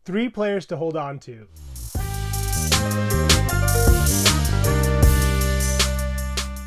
3 players to hold on to.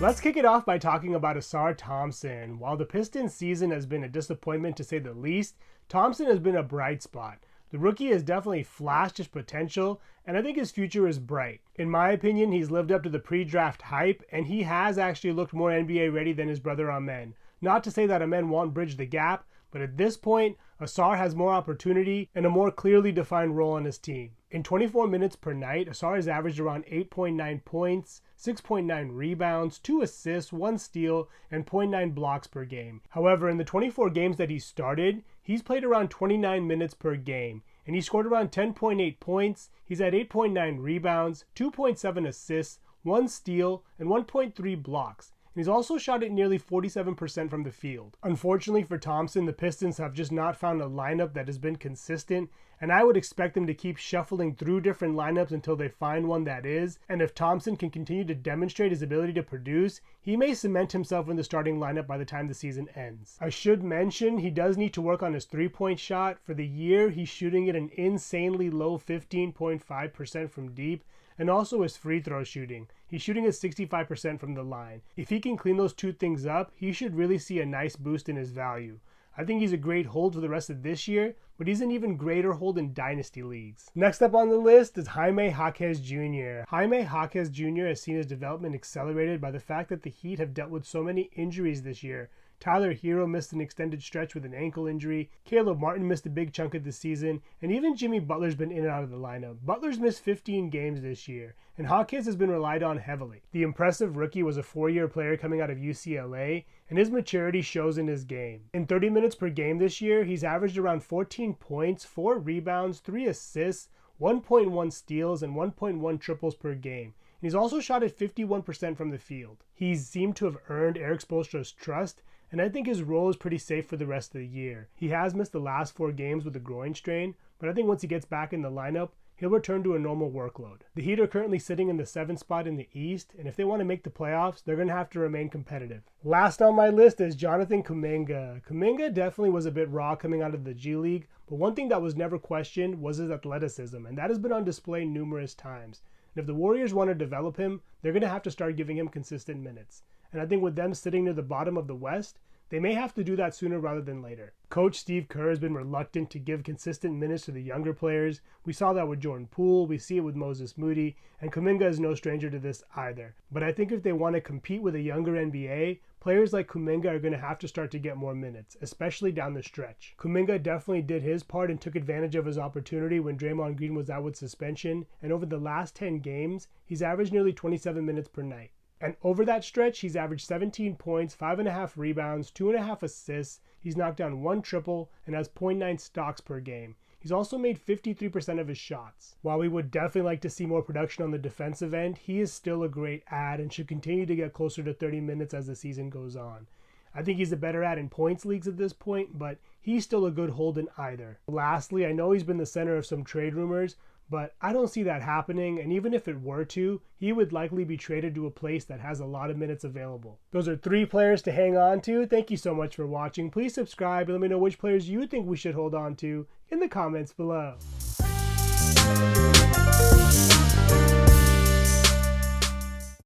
Let's kick it off by talking about Ausar Thompson. While the Pistons season has been a disappointment to say the least, Thompson has been a bright spot. The rookie has definitely flashed his potential, and I think his future is bright. In my opinion, he's lived up to the pre-draft hype, and he has actually looked more NBA ready than his brother Amen. Not to say that Amen won't bridge the gap, but at this point, Ausar has more opportunity and a more clearly defined role on his team. In 24 minutes per night, Ausar has averaged around 8.9 points, 6.9 rebounds, 2 assists, 1 steal, and 0.9 blocks per game. However, in the 24 games that he started, he's played around 29 minutes per game, and he scored around 10.8 points, he's had 8.9 rebounds, 2.7 assists, 1 steal, and 1.3 blocks. And he's also shot at nearly 47% from the field. Unfortunately for Thompson, the Pistons have just not found a lineup that has been consistent, and I would expect them to keep shuffling through different lineups until they find one that is. And if Thompson can continue to demonstrate his ability to produce, he may cement himself in the starting lineup by the time the season ends. I should mention he does need to work on his three-point shot. For the year, he's shooting at an insanely low 15.5% from deep, and also his free throw shooting. He's shooting at 65% from the line. If he can clean those two things up, he should really see a nice boost in his value. I think he's a great hold for the rest of this year, but he's an even greater hold in dynasty leagues. Next up on the list is Jaime Jaquez Jr. Jaime Jaquez Jr. has seen his development accelerated by the fact that the Heat have dealt with so many injuries this year. Tyler Hero missed an extended stretch with an ankle injury, Caleb Martin missed a big chunk of the season, and even Jimmy Butler's been in and out of the lineup. Butler's missed 15 games this year, and Jaquez has been relied on heavily. The impressive rookie was a 4-year player coming out of UCLA, and his maturity shows in his game. In 30 minutes per game this year, he's averaged around 14 points, 4 rebounds, 3 assists, 1.1 steals, and 1.1 triples per game. And he's also shot at 51% from the field. He's seemed to have earned Erik Spoelstra's trust, and I think his role is pretty safe for the rest of the year. He has missed the last 4 games with a groin strain, but I think once he gets back in the lineup, he'll return to a normal workload. The Heat are currently sitting in the 7th spot in the East, and if they want to make the playoffs, they're going to have to remain competitive. Last on my list is Jonathan Kuminga. Kuminga definitely was a bit raw coming out of the G League, but one thing that was never questioned was his athleticism, and that has been on display numerous times. And if the Warriors want to develop him, they're going to have to start giving him consistent minutes. And I think with them sitting near the bottom of the West, they may have to do that sooner rather than later. Coach Steve Kerr has been reluctant to give consistent minutes to the younger players. We saw that with Jordan Poole, we see it with Moses Moody, and Kuminga is no stranger to this either. But I think if they want to compete with a younger NBA, players like Kuminga are going to have to start to get more minutes, especially down the stretch. Kuminga definitely did his part and took advantage of his opportunity when Draymond Green was out with suspension, and over the last 10 games, he's averaged nearly 27 minutes per night. And over that stretch, he's averaged 17 points, 5.5 rebounds, 2.5 assists, he's knocked down 1 triple, and has 0.9 stocks per game. He's also made 53% of his shots. While we would definitely like to see more production on the defensive end, he is still a great add and should continue to get closer to 30 minutes as the season goes on. I think he's a better add in points leagues at this point, but he's still a good hold in either. Lastly, I know he's been the center of some trade rumors, but I don't see that happening, and even if it were to, he would likely be traded to a place that has a lot of minutes available. Those are 3 players to hang on to. Thank you so much for watching. Please subscribe and let me know which players you think we should hold on to in the comments below.